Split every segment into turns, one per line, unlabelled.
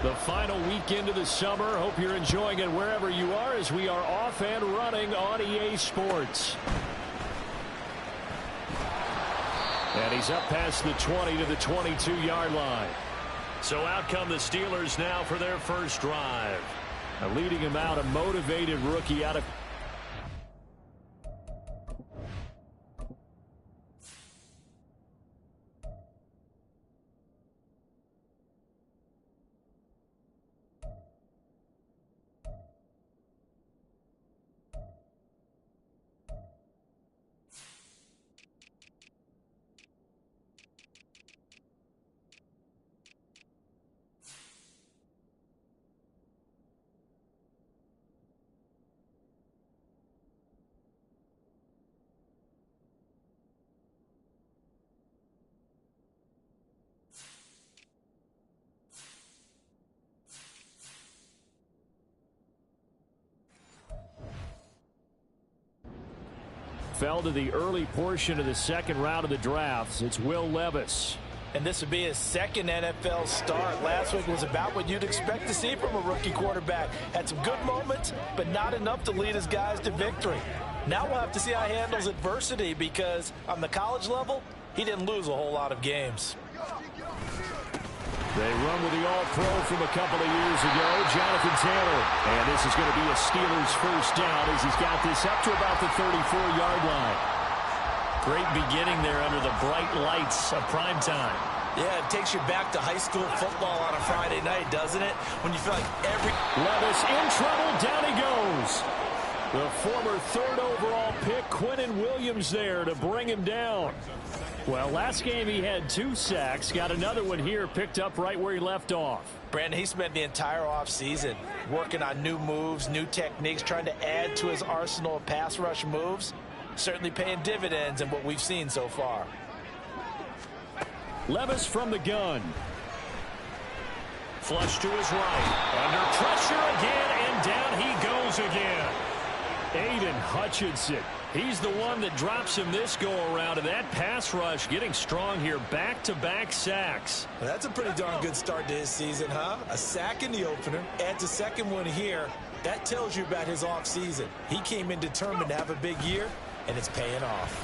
The final weekend of the summer. Hope you're enjoying it wherever you are as we are off and running on EA Sports. And he's up past the 20 to the 22-yard line. So out come the Steelers now for their first drive. Now leading him out, a motivated rookie out of... Fell to the early portion of the second round of the drafts. It's Will Levis.
And this would be his second NFL start. Last week was about what you'd expect to see from a rookie quarterback. Had some good moments, but not enough to lead his guys to victory. Now we'll have to see how he handles adversity because on the college level, he didn't lose a whole lot of games.
They run with the All-Pro from a couple of years ago, Jonathan Taylor. And this is going to be a Steelers first down as he's got this up to about the 34-yard line.
Great beginning there under the bright lights of prime time.
Yeah, it takes you back to high school football on a Friday night, doesn't it? When you feel like every...
Levis in trouble, down he goes. The former third overall pick, Quinnen Williams there to bring him down. Well, last game he had 2 sacks. Got another one here, picked up right where he left off.
Brandon, he spent the entire offseason working on new moves, new techniques, trying to add to his arsenal of pass rush moves. Certainly paying dividends in what we've seen so far.
Levis from the gun.
Flush to his right. Under pressure again, and down he goes again.
Aiden Hutchinson. He's the one that drops him this go-around, and that pass rush getting strong here. Back-to-back sacks.
Well, that's a pretty darn good start to his season, huh? A sack in the opener, adds a second one here. That tells you about his offseason. He came in determined to have a big year, and it's paying off.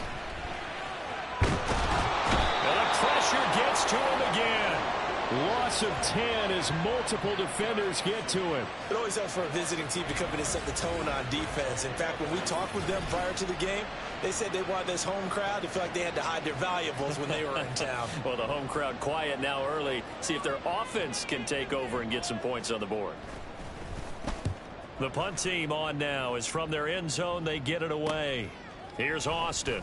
And the pressure gets to him again. Loss of 10 as multiple defenders get to him.
It always helps for a visiting team to come in and set the tone on defense. In fact, when we talked with them prior to the game, they said they wanted this home crowd to feel like they had to hide their valuables when they were in town.
Well, the home crowd quiet now early. See if their offense can take over and get some points on the board. The punt team on now is from their end zone. They get it away. Here's Austin.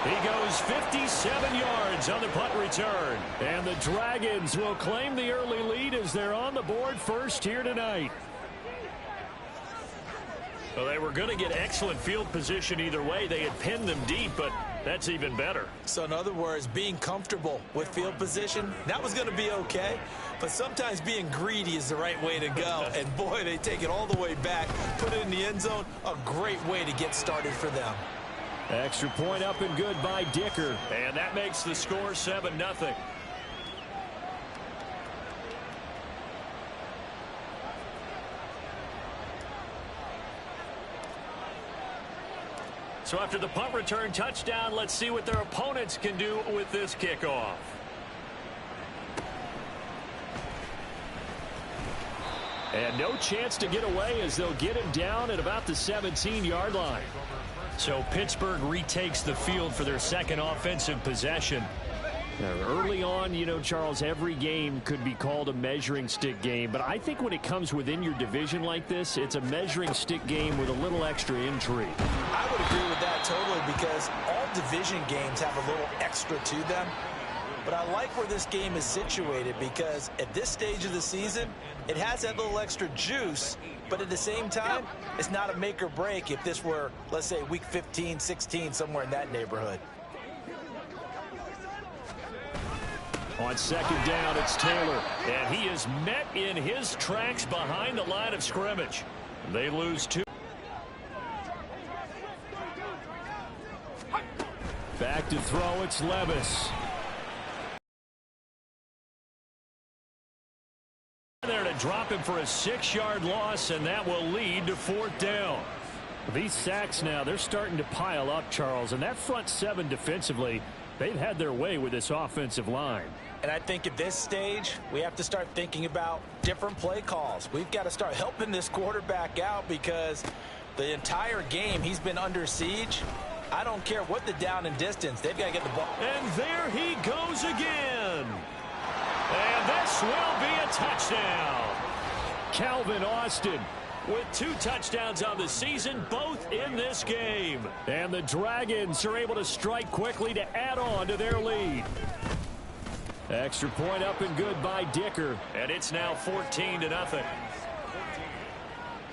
He goes 57 yards on the punt return.
And the Dragons will claim the early lead as they're on the board first here tonight.
Well, they were going to get excellent field position either way. They had pinned them deep, but that's even better.
So in other words, being comfortable with field position, that was going to be okay. But sometimes being greedy is the right way to go. And boy, they take it all the way back, put it in the end zone. A great way to get started for them.
Extra point up and good by Dicker.
And that makes the score 7-0. So after the punt return touchdown, let's see what their opponents can do with this kickoff.
And no chance to get away as they'll get him down at about the 17-yard line.
So Pittsburgh retakes the field for their second offensive possession.
Now, early on, you know, Charles, every game could be called a measuring stick game. But I think when it comes within your division like this, it's a measuring stick game with a little extra intrigue.
I would agree with that totally because all division games have a little extra to them. But I like where this game is situated because at this stage of the season, it has that little extra juice. But at the same time, it's not a make or break if this were, let's say, week 15, 16, somewhere in that neighborhood.
On second down, it's Taylor. And he is met in his tracks behind the line of scrimmage. They lose 2. to throw. It's Levis. There to drop him for a 6-yard loss, and that will lead to 4th down. These sacks now, they're starting to pile up, Charles, and that front seven defensively, they've had their way with this offensive line.
And I think at this stage, we have to start thinking about different play calls. We've got to start helping this quarterback out because the entire game he's been under siege. I don't care what the down and distance. They've got to get the ball.
And there he goes again. And this will be a touchdown. Calvin Austin with 2 touchdowns on the season, both in this game. And the Dragons are able to strike quickly to add on to their lead. Extra point up and good by Dicker.
And it's now 14-0.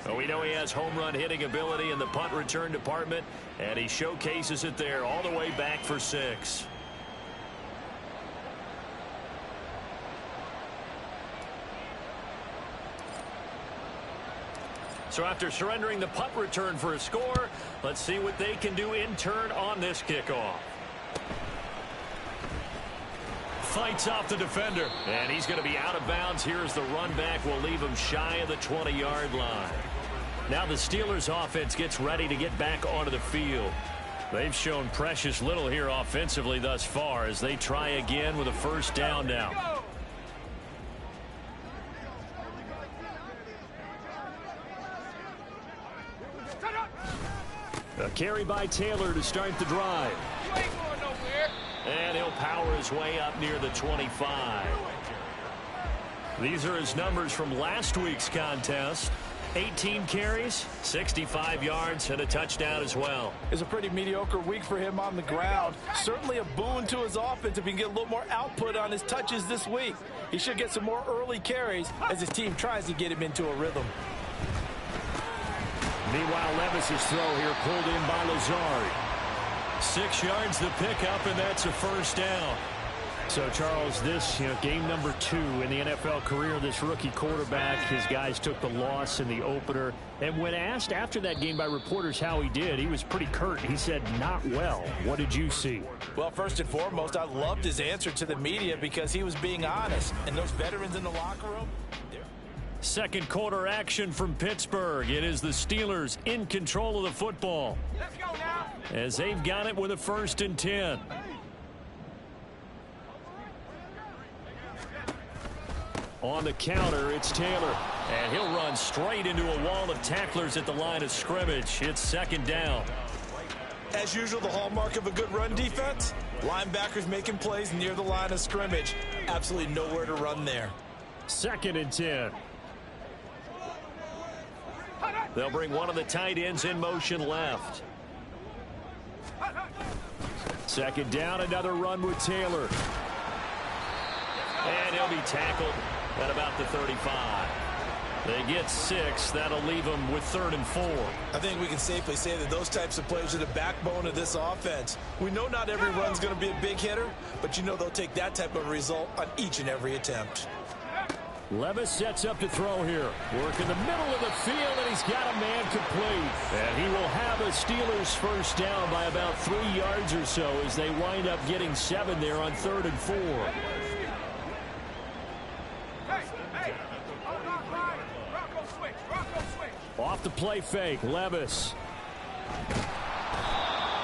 Well, we know he has home run hitting ability in the punt return department, and he showcases it there all the way back for 6. So after surrendering the punt return for a score, let's see what they can do in turn on this kickoff. Fights off the defender, and he's going to be out of bounds. Here's the run back. Will leave him shy of the 20-yard line. Now the Steelers offense gets ready to get back onto the field. They've shown precious little here offensively thus far as they try again with a 1st down now.
A carry by Taylor to start the drive.
And he'll power his way up near the 25.
These are his numbers from last week's contest. 18 carries, 65 yards, and a touchdown as well.
It's a pretty mediocre week for him on the ground. Certainly a boon to his offense if he can get a little more output on his touches this week. He should get some more early carries as his team tries to get him into a rhythm.
Meanwhile, Levis's throw here pulled in by Lazard.
6 yards the pickup, and that's a 1st down.
So, Charles, this game number 2 in the NFL career of this rookie quarterback. His guys took the loss in the opener. And when asked after that game by reporters how he did, he was pretty curt. He said, not well. What did you see?
Well, first and foremost, I loved his answer to the media because he was being honest. And those veterans in the locker room,
second quarter action from Pittsburgh. It is the Steelers in control of the football.
Let's go now.
As they've got it with a 1st and 10. On the counter, it's Taylor. And he'll run straight into a wall of tacklers at the line of scrimmage. It's 2nd down.
as usual, the hallmark of a good run defense, linebackers making plays near the line of scrimmage. Absolutely nowhere to run there.
2nd and 10.
They'll bring one of the tight ends in motion left.
2nd down, another run with Taylor.
And he'll be tackled at about the 35. They get 6. That'll leave them with 3rd and 4.
I think we can safely say that those types of plays are the backbone of this offense. We know not every run's going to be a big hitter, but you know they'll take that type of result on each and every attempt.
Levis sets up to throw here. Work in the middle of the field, and he's got a man complete. And he will have a Steelers first down by about 3 yards or so as they wind up getting 7 there on 3rd and 4. Off the play fake, Levis.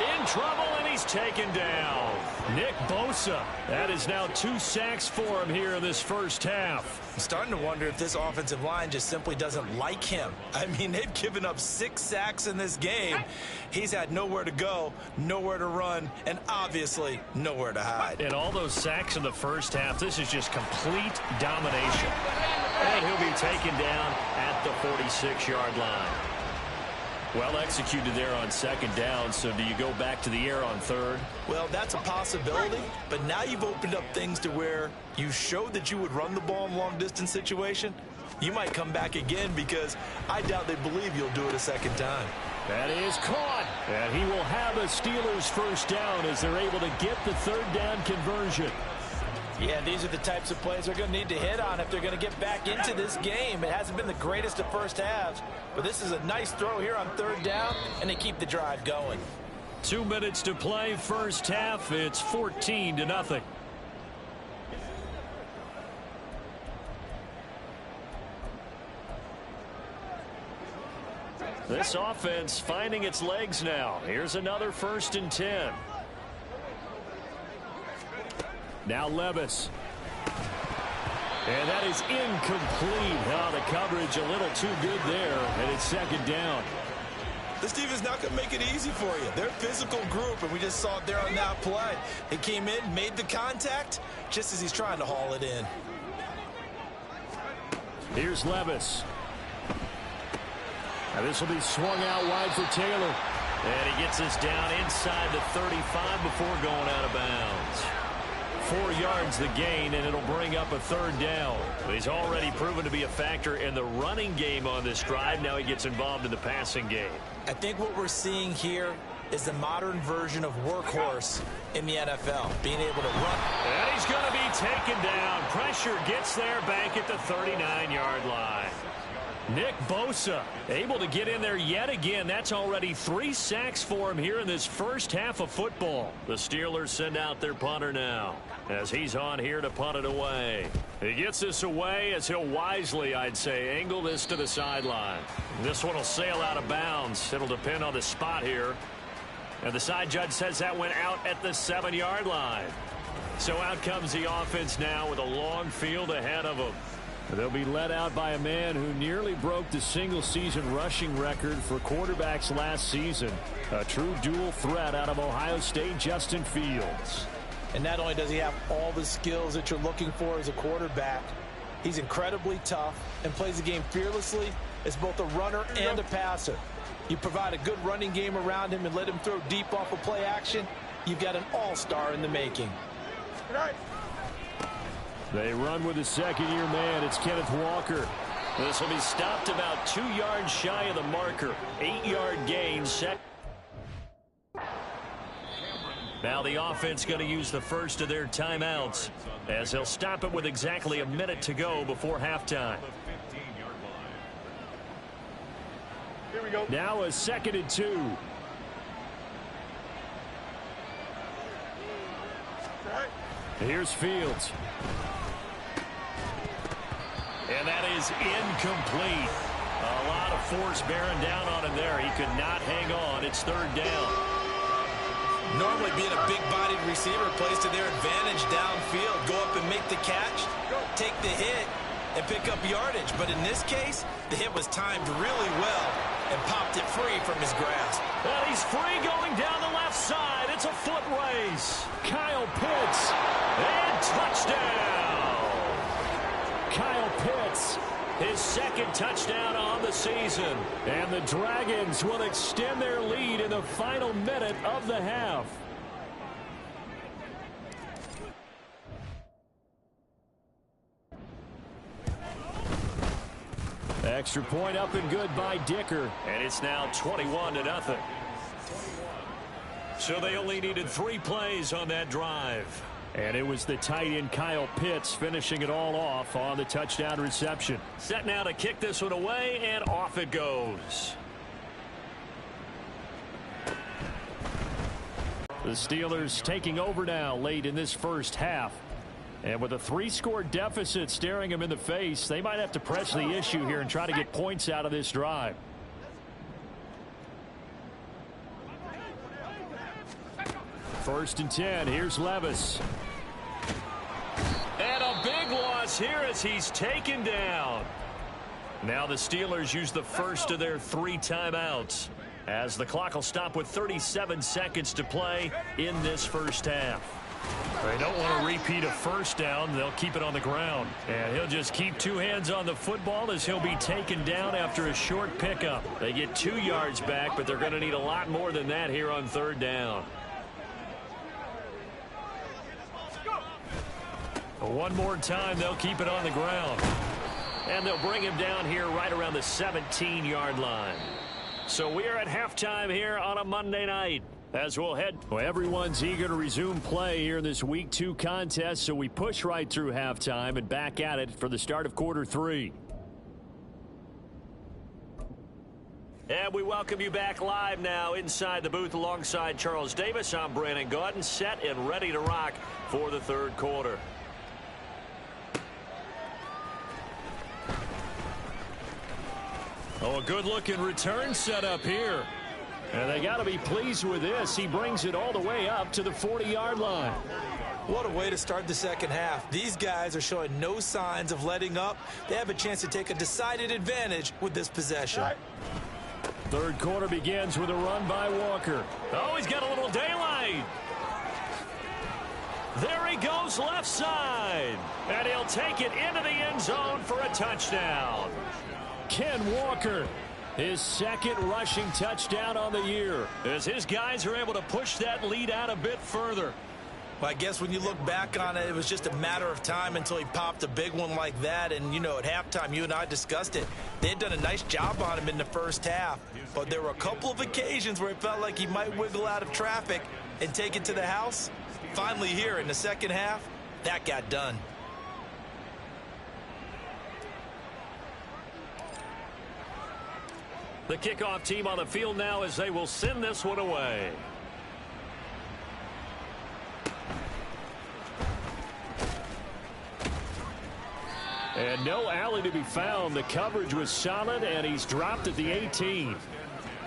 In trouble, and he's taken down.
Nick Bosa. That is now 2 sacks for him here in this first half.
I'm starting to wonder if this offensive line just simply doesn't like him. I mean, they've given up 6 sacks in this game. He's had nowhere to go, nowhere to run, and obviously nowhere to hide.
And all those sacks in the first half, this is just complete domination. And he'll be taken down at the 46-yard line. Well executed there on 2nd down, so do you go back to the air on 3rd?
Well, that's a possibility, but now you've opened up things to where you showed that you would run the ball in long-distance situation. You might come back again because I doubt they believe you'll do it a 2nd time.
That is caught, and he will have a Steelers first down as they're able to get the 3rd down conversion.
Yeah, these are the types of plays they're going to need to hit on if they're going to get back into this game. It hasn't been the greatest of first halves, but this is a nice throw here on 3rd down, and they keep the drive going.
2 minutes to play, first half. It's 14-0. This offense finding its legs now. Here's another 1st and 10. Now Levis. And that is incomplete. Oh, the coverage a little too good there, and it's 2nd down.
This defense not going to make it easy for you. They're a physical group, and we just saw it there on that play. It came in, made the contact, just as he's trying to haul it in.
Here's Levis. Now this will be swung out wide for Taylor. And he gets us down inside the 35 before going out of bounds. 4 yards the gain, and it'll bring up a 3rd down. But he's already proven to be a factor in the running game on this drive. Now he gets involved in the passing game.
I think what we're seeing here is the modern version of workhorse in the NFL, being able to run.
And he's going to be taken down. Pressure gets there back at the 39-yard line. Nick Bosa able to get in there yet again. That's already 3 sacks for him here in this first half of football. The Steelers send out their punter now as he's on here to punt it away. He gets this away as he'll wisely, I'd say, angle this to the sideline. This one will sail out of bounds. It'll depend on the spot here. And the side judge says that went out at the 7-yard line. So out comes the offense now with a long field ahead of them. They'll be led out by a man who nearly broke the single-season rushing record for quarterbacks last season. A true dual threat out of Ohio State, Justin Fields.
And not only does he have all the skills that you're looking for as a quarterback, he's incredibly tough and plays the game fearlessly as both a runner and a passer. You provide a good running game around him and let him throw deep off of play action, you've got an all-star in the making.
They run with a 2nd-year man. It's Kenneth Walker. This will be stopped about 2 yards shy of the marker. 8-yard gain. Now the offense going to use the first of their timeouts as they'll stop it with exactly a minute to go before halftime.
Here we go.
Now a 2nd and 2. Here's Fields. And that is incomplete. A lot of force bearing down on him there. He could not hang on. It's 3rd down.
Normally being a big-bodied receiver plays to their advantage downfield. Go up and make the catch, take the hit, and pick up yardage. But in this case, the hit was timed really well and popped it free from his grasp.
And he's free going down the left side. It's a foot race. Kyle Pitts. And touchdown. Kyle Pitts, his 2nd touchdown on the season. And the Dragons will extend their lead in the final minute of the half. Extra point up and good by Dicker. And it's now 21-0. So they only needed 3 plays on that drive. And it was the tight end Kyle Pitts finishing it all off on the touchdown reception. Set now to kick this one away, and off it goes. The Steelers taking over now late in this first half. And with a 3-score deficit staring them in the face, they might have to press the issue here and try to get points out of this drive. First and 10. Here's Levis. And a big loss here as he's taken down. Now the Steelers use the first of their 3 timeouts as the clock will stop with 37 seconds to play in this first half. They don't want to repeat a first down. They'll keep it on the ground. And he'll just keep 2 hands on the football as he'll be taken down after a short pickup. They get 2 yards back, but they're going to need a lot more than that here on 3rd down. One more time, they'll keep it on the ground. And they'll bring him down here right around the 17-yard line. So we are at halftime here on a Monday night. As we'll head, everyone's eager to resume play here in this Week 2 contest, so we push right through halftime and back at it for the start of quarter 3.
And we welcome you back live now inside the booth alongside Charles Davis. I'm Brandon Gaudin, set and ready to rock for the third quarter. Oh, a good-looking return set up here. And they got to be pleased with this. He brings it all the way up to the 40-yard line.
What a way to start the second half. These guys are showing no signs of letting up. They have a chance to take a decided advantage with this possession.
Third quarter begins with a run by Walker.
Oh, he's got a little daylight. There he goes left side. And he'll take it into the end zone for a touchdown.
Ken Walker, his second rushing touchdown on the year,
as his guys are able to push that lead out a bit further.
Well, I guess when you look back on it, it was just a matter of time until he popped a big one like that. And, you know, at halftime, you and I discussed it. They had done a nice job on him in the first half. But there were a couple of occasions where it felt like he might wiggle out of traffic and take it to the house. Finally here in the second half, that got done.
The kickoff team on the field now as they will send this one away.
And no alley to be found. The coverage was solid, and he's dropped at the 18.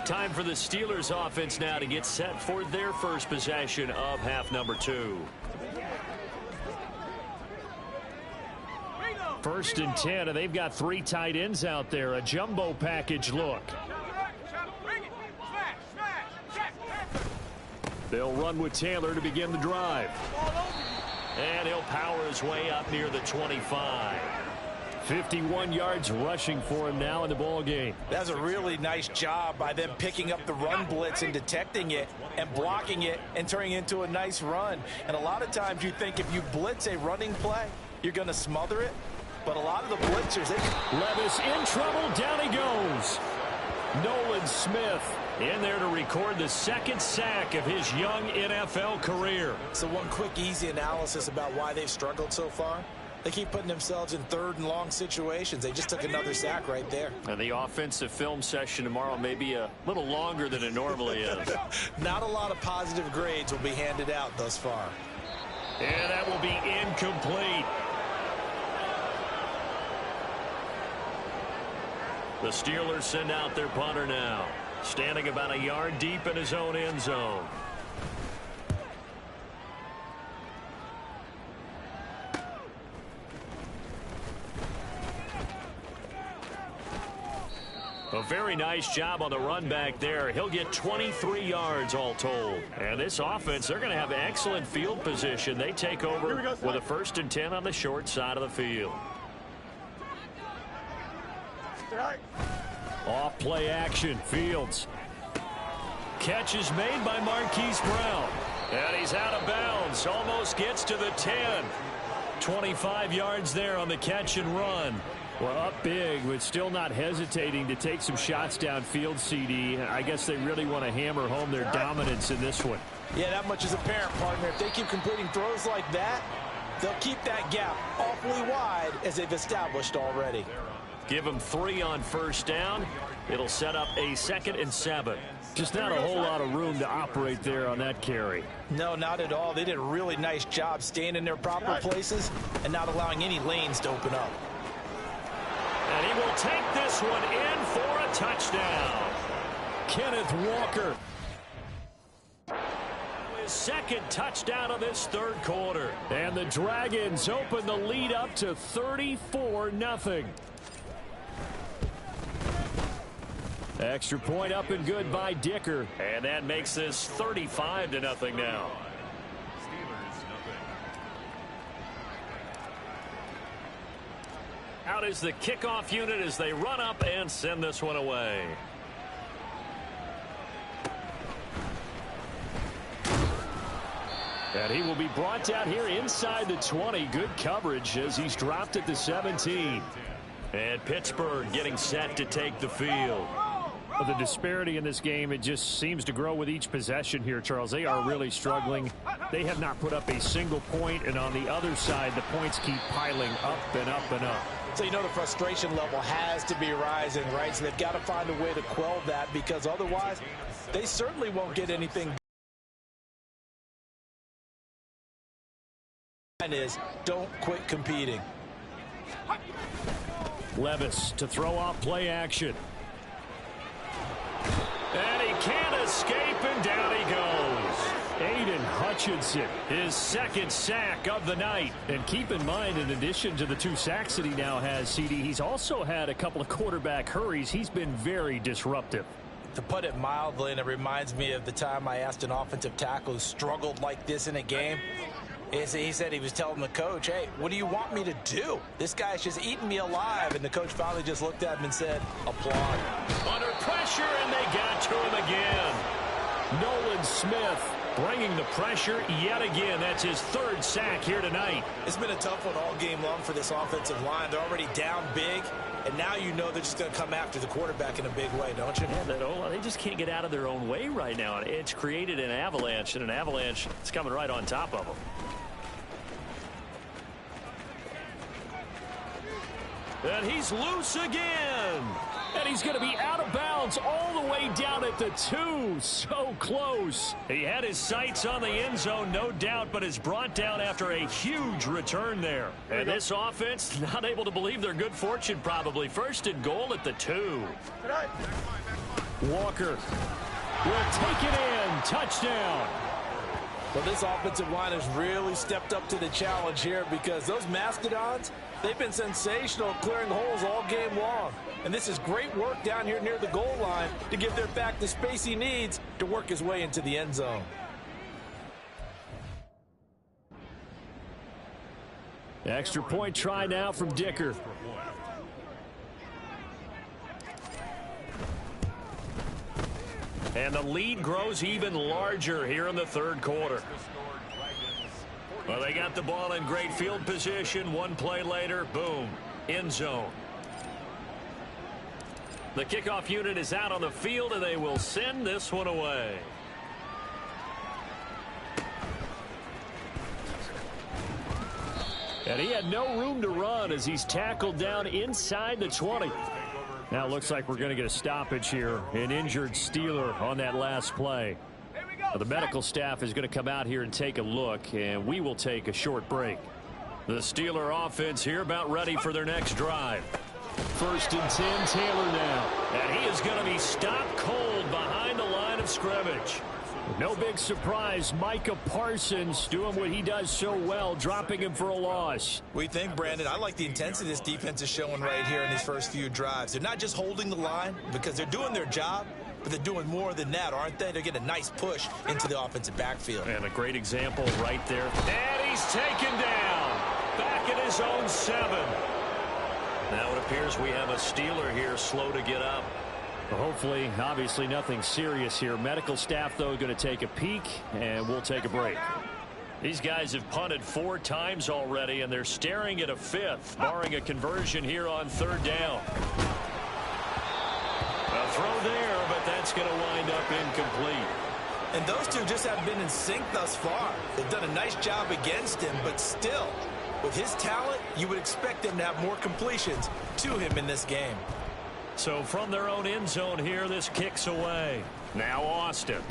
Time for the Steelers offense now to get set for their first possession of half number 2.
First and 10, and they've got 3 tight ends out there. A jumbo package look. They'll run with Taylor to begin the drive.
And he'll power his way up near the 25.
51 yards rushing for him now in the ball game.
That's a really nice job by them picking up the run blitz and detecting it and blocking it and turning it into a nice run. And a lot of times you think if you blitz a running play, you're going to smother it. But a lot of the blitzers,
Levis in trouble. Down he goes. Nolan Smith
in there to record the second sack of his young NFL career.
So one quick, easy analysis about why they've struggled so far. They keep putting themselves in third and long situations. They just took another sack right there.
And the offensive film session tomorrow may be a little longer than it normally is.
Not a lot of positive grades will be handed out thus far.
And that will be incomplete. The Steelers send out their punter now, standing about a yard deep in his own end zone. A very nice job on the run back there. He'll get 23 yards all told. And this offense, they're going to have excellent field position. They take over with a 1st and 10 on the short side of the field.
Off play action. Fields. Catch is made by Marquise Brown.
And he's out of bounds. Almost gets to the 10.
25 yards there on the catch and run. Well, up big, but still not hesitating to take some shots downfield, CD. I guess they really want to hammer home their dominance in this one.
Yeah, that much is apparent, partner. If they keep completing throws like that, they'll keep that gap awfully wide as they've established already.
Give them 3 on first down. It'll set up a 2nd and 7.
Just not a whole lot of room to operate there on that carry.
No, not at all. They did a really nice job staying in their proper places and not allowing any lanes to open up.
And he will take this one in for a touchdown.
Kenneth Walker.
His 2nd touchdown of this third quarter.
And the Dragons open the lead up to 34-0. Extra point up and good by Dicker.
And that makes this 35-0 now. Out is the kickoff unit as they run up and send this one away.
And he will be brought down here inside the 20. Good coverage as he's dropped at the 17.
And Pittsburgh getting set to take the field.
Well, the disparity in this game, it just seems to grow with each possession here, Charles. They are really struggling. They have not put up a single point, and on the other side, the points keep piling up and up and up.
So you know the frustration level has to be rising, right? So they've got to find a way to quell that, because otherwise they certainly won't get anything. Is don't quit competing.
Levis to throw off play action.
And he can't escape, and down he goes.
Aiden Hutchinson, his second sack of the night. And keep in mind, in addition to the 2 sacks that he now has, CD, he's also had a couple of quarterback hurries. He's been very disruptive.
To put it mildly, and it reminds me of the time I asked an offensive tackle who struggled like this in a game. He said he was telling the coach, hey, what do you want me to do? This guy's just eating me alive. And the coach finally just looked at him and said, applaud.
Under pressure, and they got to him again.
Nolan Smith bringing the pressure yet again. That's his 3rd sack here tonight.
It's been a tough one all game long for this offensive line. They're already down big, and now you know they're just going to come after the quarterback in a big way, don't you?
Yeah, they just can't get out of their own way right now. It's created an avalanche, and an avalanche is coming right on top of them.
And he's loose again. And he's going to be out of bounds all the way down at the 2. So close.
He had his sights on the end zone, no doubt, but is brought down after a huge return there. And this offense not able to believe their good fortune probably. 1st and goal at the 2.
Walker will take it in. Touchdown.
Well, this offensive line has really stepped up to the challenge here, because those Mastodons, they've been sensational clearing holes all game long. And this is great work down here near the goal line to give their back the space he needs to work his way into the end zone.
Extra point try now from Dicker.
And the lead grows even larger here in the 3rd quarter. Well, they got the ball in great field position. 1 play later, boom, end zone. The kickoff unit is out on the field, and they will send this one away.
And he had no room to run as he's tackled down inside the 20. Now it looks like we're going to get a stoppage here. An injured Steeler on that last play. The medical staff is going to come out here and take a look, and we will take a short break.
The Steeler offense here about ready for their next drive.
1st and 10, Taylor now.
And he is going to be stopped cold behind the line of scrimmage.
No big surprise, Micah Parsons doing what he does so well, dropping him for a loss.
We think, Brandon, I like the intensity this defense is showing right here in these first few drives. They're not just holding the line because they're doing their job, but they're doing more than that, aren't they? They're getting a nice push into the offensive backfield.
And a great example right there. And he's taken down. Back at his own 7. Now it appears we have a Steeler here slow to get up.
Hopefully, obviously nothing serious here. Medical staff, though, going to take a peek, and we'll take a break.
These guys have punted 4 times already, and they're staring at a 5th, barring a conversion here on 3rd down. A throw there, but that's going to wind up incomplete.
And those two just haven't been in sync thus far. They've done a nice job against him, but still, with his talent, you would expect them to have more completions to him in this game.
So from their own end zone here, this kicks away. Now Austin.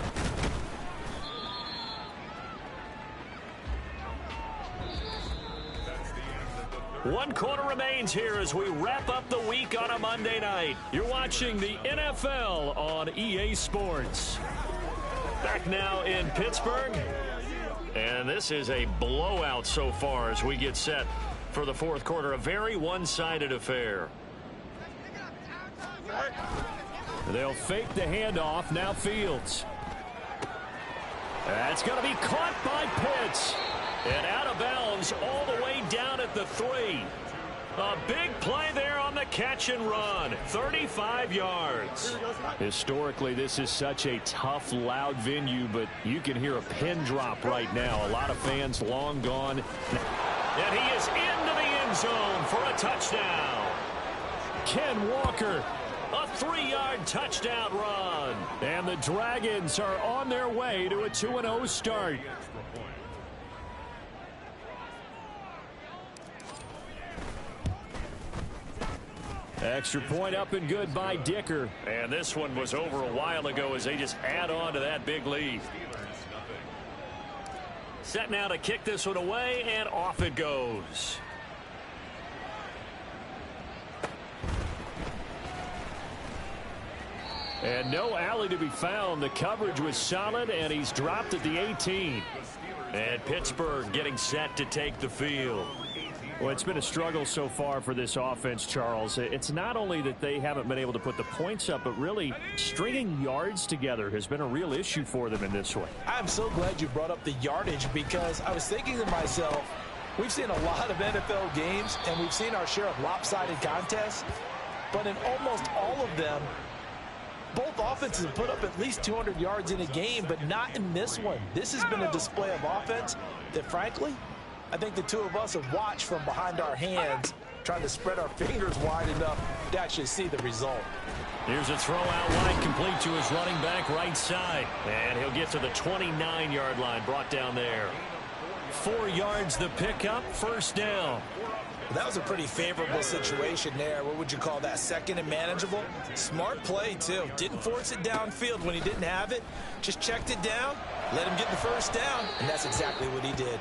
One quarter remains here as we wrap up the week on a Monday night. You're watching the NFL on EA Sports. Back now in Pittsburgh. And this is a blowout so far as we get set for the 4th quarter. A very one-sided affair.
They'll fake the handoff. Now Fields. That's going to be caught by Pitts. And out of bounds all the way down at the 3. A big play there on the catch and run. 35 yards. Historically, this is such a tough, loud venue, but you can hear a pin drop right now. A lot of fans long gone.
And he is into the end zone for a touchdown.
Ken Walker.
A 3-yard touchdown run.
And the Dragons are on their way to a 2-0 start. Extra point up and good by Dicker.
And this one was over a while ago as they just add on to that big lead. Set now to kick this one away, and off it goes.
And no alley to be found. The coverage was solid, and he's dropped at the 18.
And Pittsburgh getting set to take the field.
Well, it's been a struggle so far for this offense, Charles. It's not only that they haven't been able to put the points up, but really stringing yards together has been a real issue for them in this one.
I'm so glad you brought up the yardage, because I was thinking to myself, we've seen a lot of NFL games, and we've seen our share of lopsided contests, but in almost all of them, both offenses have put up at least 200 yards in a game, but not in this one. This has been a display of offense that, frankly, I think the two of us have watched from behind our hands, trying to spread our fingers wide enough to actually see the result.
Here's a throw out wide, complete to his running back right side. And he'll get to the 29-yard line, brought down there. 4 yards the pickup, first down.
That was a pretty favorable situation there. What would you call that? Second and manageable? Smart play, too. Didn't force it downfield when he didn't have it. Just checked it down, let him get the first down, and that's exactly what he did.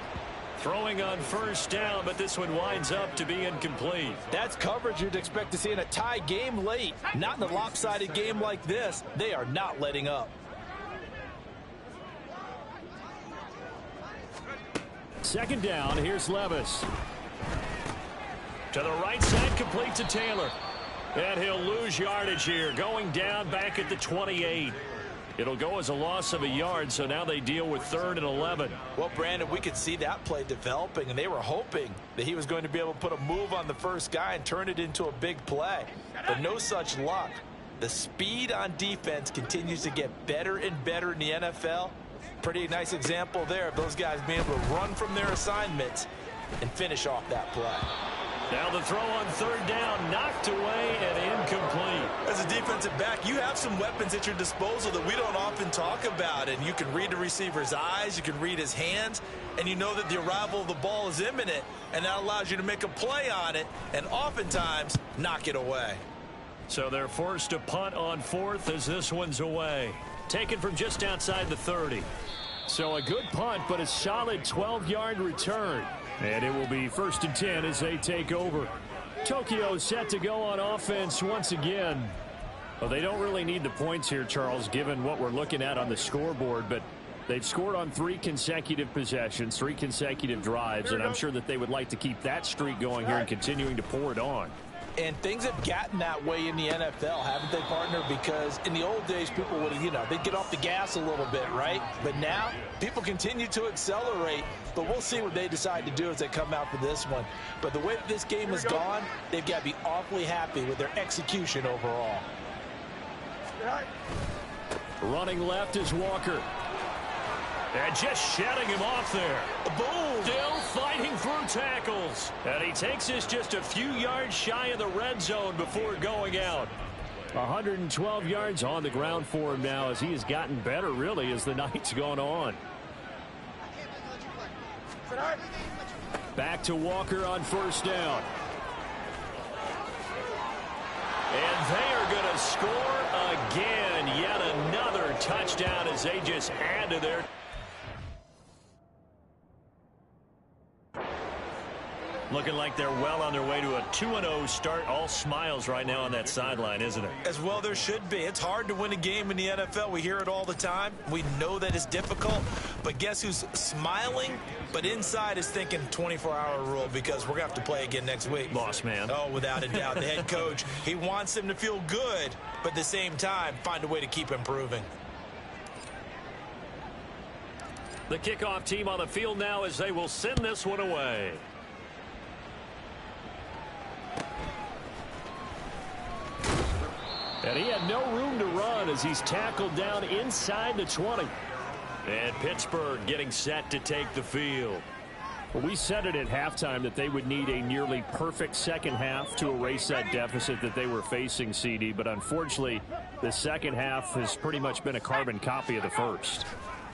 Throwing on first down, but this one winds up to be incomplete.
That's coverage you'd expect to see in a tie game late. Not in a lopsided game like this. They are not letting up.
Second down, here's Levis.
To the right side, complete to Taylor. And he'll lose yardage here, going down back at the 28. It'll go as a loss of a yard, so now they deal with 3rd and 11.
Well, Brandon, we could see that play developing, and they were hoping that he was going to be able to put a move on the first guy and turn it into a big play. But no such luck. The speed on defense continues to get better and better in the NFL. Pretty nice example there of those guys being able to run from their assignments and finish off that play.
Now the throw on 3rd down, knocked away and incomplete.
As a defensive back, you have some weapons at your disposal that we don't often talk about. And you can read the receiver's eyes, you can read his hands, and you know that the arrival of the ball is imminent. And that allows you to make a play on it and oftentimes knock it away.
So they're forced to punt on 4th as this one's away. Taken from just outside the 30.
So a good punt, but a solid 12-yard return. And it will be 1st and 10 as they take over. Tokyo set to go on offense once again. Well, they don't really need the points here, Charles, given what we're looking at on the scoreboard. But they've scored on 3 consecutive possessions, 3 consecutive drives. And I'm sure that they would like to keep that streak going here and continuing to pour it on.
And things have gotten that way in the NFL, haven't they, partner? Because in the old days, people would, they'd get off the gas a little bit, right? But now, people continue to accelerate. But we'll see what they decide to do as they come out for this one. But the way that this game has gone, they've got to be awfully happy with their execution overall.
Running left is Walker.
And just shutting him off there.
Boom!
Still fighting through tackles. And he takes us just a few yards shy of the red zone before going out.
112 yards on the ground for him now as he has gotten better, really, as the night's gone on. Back to Walker on 1st down.
And they are going to score again. Yet another touchdown as they just add to their... Looking like they're well on their way to a 2-0 start. All smiles right now on that sideline, isn't it?
As well there should be. It's hard to win a game in the NFL. We hear it all the time. We know that it's difficult. But guess who's smiling? But inside is thinking 24-hour rule, because we're going to have to play again next week.
Boss man.
Oh, without a doubt. The head coach, he wants them to feel good, but at the same time, find a way to keep improving.
The kickoff team on the field now as they will send this one away.
And he had no room to run as he's tackled down inside the 20.
And Pittsburgh getting set to take the field.
Well, we said it at halftime that they would need a nearly perfect second half to erase that deficit that they were facing, CD. But unfortunately, the second half has pretty much been a carbon copy of the first.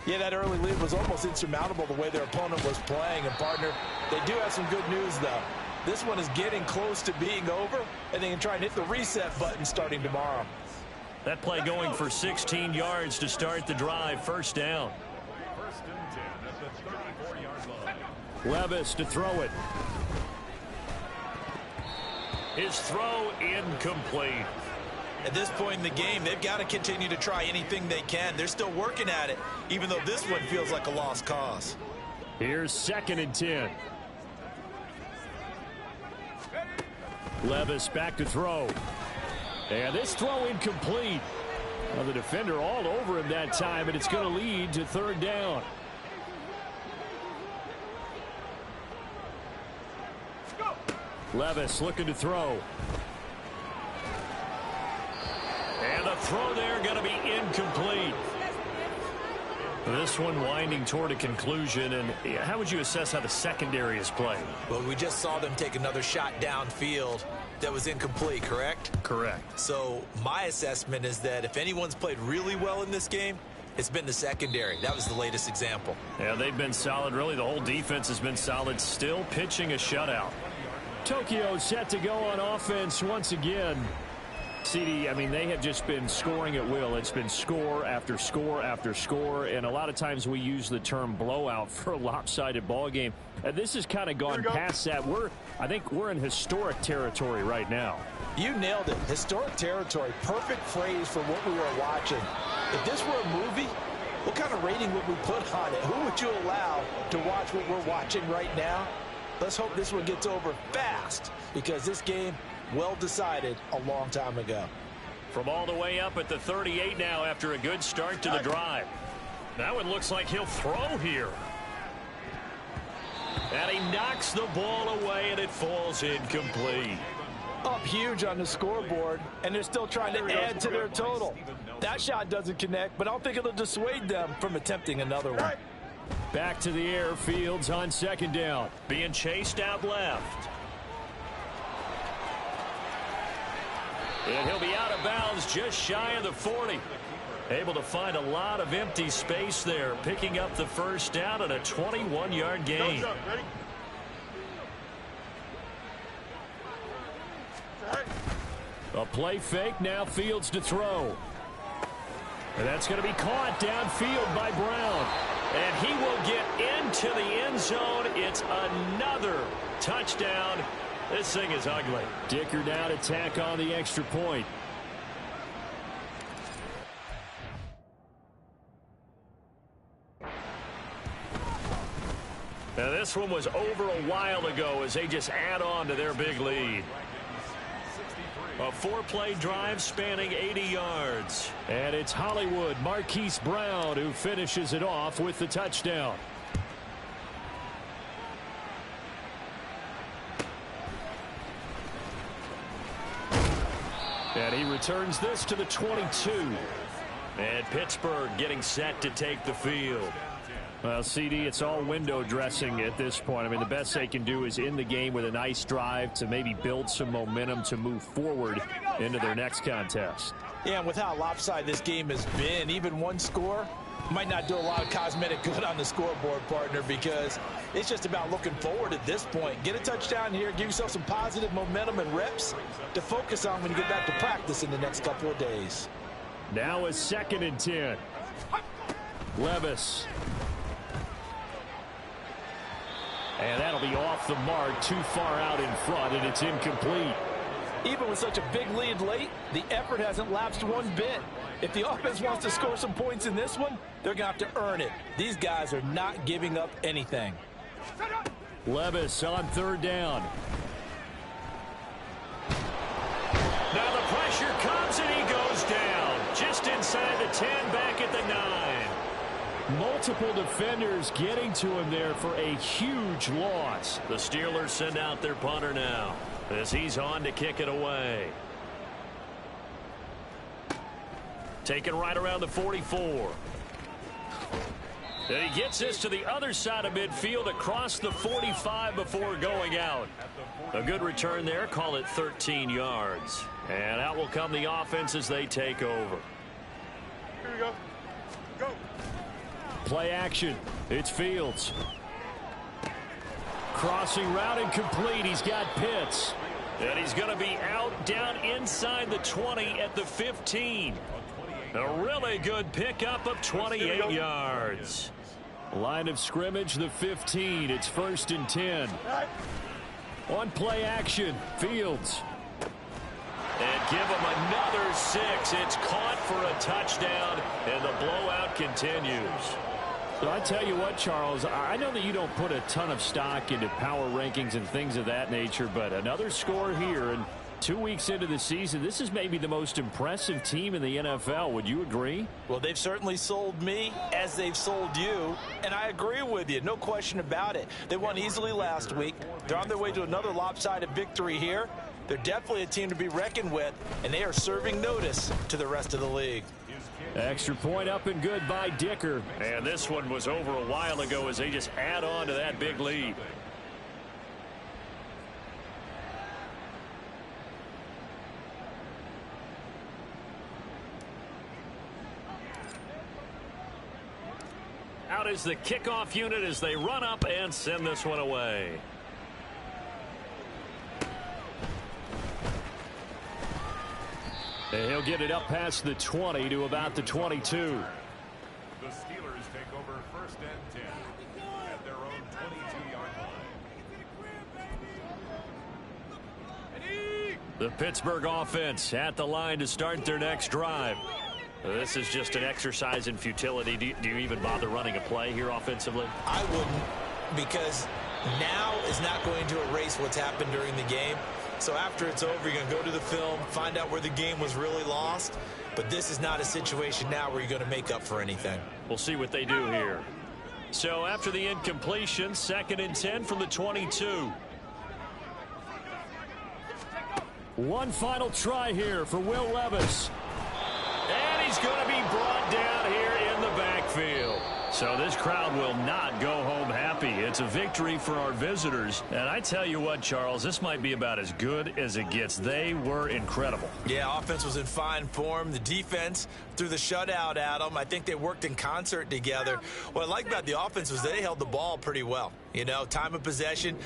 Yeah, that early lead was almost insurmountable the way their opponent was playing. And, partner, they do have some good news, though. This one is getting close to being over, and they can try and hit the reset button starting tomorrow.
That play going for 16 yards to start the drive. First down.
Levis to throw it.
His throw incomplete.
At this point in the game, they've got to continue to try anything they can. They're still working at it, even though this one feels like a lost cause.
Here's 2nd and 10. Levis back to throw. And this throw incomplete. Well, the defender all over him that time, and it's going to lead to 3rd down. Levis looking to throw.
And the throw there going to be incomplete. This one winding toward a conclusion. And how would you assess how the secondary is playing?
Well, we just saw them take another shot downfield that was incomplete, correct?
Correct.
So my assessment is that if anyone's played really well in this game, it's been the secondary. That was the latest example.
Yeah, they've been solid. Really, the whole defense has been solid. Still pitching a shutout.
Tokyo set to go on offense once again. CD, I mean, they have just been scoring at will. It's been score after score after score, and a lot of times we use the term blowout for a lopsided ball game. And this has kind of gone past that. I think we're in historic territory right now.
You nailed it. Historic territory. Perfect phrase for what we were watching. If this were a movie, what kind of rating would we put on it? Who would you allow to watch what we're watching right now? Let's hope this one gets over fast, because this game, well decided a long time ago.
From all the way up at the 38 now after a good start to the drive. That one looks like he'll throw here. And he knocks the ball away, and it falls incomplete.
Up huge on the scoreboard, and they're still trying to add to their total. That shot doesn't connect, but I don't think it'll dissuade them from attempting another one.
Back to the air. Fields on 2nd down.
Being chased out left. And he'll be out of bounds just shy of the 40. Able to find a lot of empty space there. Picking up the first down and a 21-yard gain.
A play fake. Now Fields to throw. And that's going to be caught downfield by Brown. And he will get into the end zone. It's another touchdown. This thing is ugly. Dicker down to tack on the extra point.
Now this one was over a while ago as they just add on to their big lead. A 4-play drive spanning 80 yards.
And it's Hollywood Marquise Brown who finishes it off with the touchdown. And he returns this to the 22.
And Pittsburgh getting set to take the field.
Well, CD, it's all window dressing at this point. I mean, the best they can do is in the game with a nice drive to maybe build some momentum to move forward into their next contest.
Yeah, and with how lopsided this game has been, even one score might not do a lot of cosmetic good on the scoreboard, partner, because it's just about looking forward at this point. Get a touchdown here, give yourself some positive momentum and reps to focus on when you get back to practice in the next couple of days.
Now is 2nd and 10. Levis. And that'll be off the mark, too far out in front, and it's incomplete.
Even with such a big lead late, the effort hasn't lapsed one bit. If the offense wants to score some points in this one, they're going to have to earn it. These guys are not giving up anything.
Levis on 3rd down.
Now the pressure comes and he goes down. Just inside the 10, back at the 9.
Multiple defenders getting to him there for a huge loss.
The Steelers send out their punter now as he's on to kick it away. Taken right around the 44. And he gets this to the other side of midfield across the 45 before going out. A good return there. Call it 13 yards. And out will come the offense as they take over.
Here we go. Go.
Play action. It's Fields. Crossing route incomplete. He's got Pitts.
And he's going to be out down inside the 20 at the 15. A really good pickup of 28 yards.
Line of scrimmage, the 15. It's 1st and 10. On play action, Fields.
And give him another 6. It's caught for a touchdown, and the blowout continues.
So I tell you what, Charles, I know that you don't put a ton of stock into power rankings and things of that nature, but another score here, and 2 weeks into the season, this is maybe the most impressive team in the NFL. Would you agree?
Well, they've certainly sold me as they've sold you, and I agree with you. No question about it. They won easily last week. They're on their way to another lopsided victory here. They're definitely a team to be reckoned with, and they are serving notice to the rest of the league.
Extra point up and good by Dicker.
And this one was over a while ago as they just add on to that big lead. Out is the kickoff unit as they run up and send this one away.
And he'll get it up past the 20 to about the 22.
The Steelers take over 1st and 10 at their own 22-yard line.
The Pittsburgh offense at the line to start their next drive. This is just an exercise in futility. Do you even bother running a play here offensively?
I wouldn't, because now is not going to erase what's happened during the game. So after it's over, you're going to go to the film, find out where the game was really lost. But this is not a situation now where you're going to make up for anything.
We'll see what they do here. So after the incompletion, 2nd and 10 from the 22.
One final try here for Will Levis.
And he's going to be brought down here in the backfield. So this crowd will not go home happy. It's a victory for our visitors. And I tell you what, Charles, this might be about as good as it gets. They were incredible.
Yeah, offense was in fine form. The defense threw the shutout at them. I think they worked in concert together. What I like about the offense was they held the ball pretty well. You know, time of possession.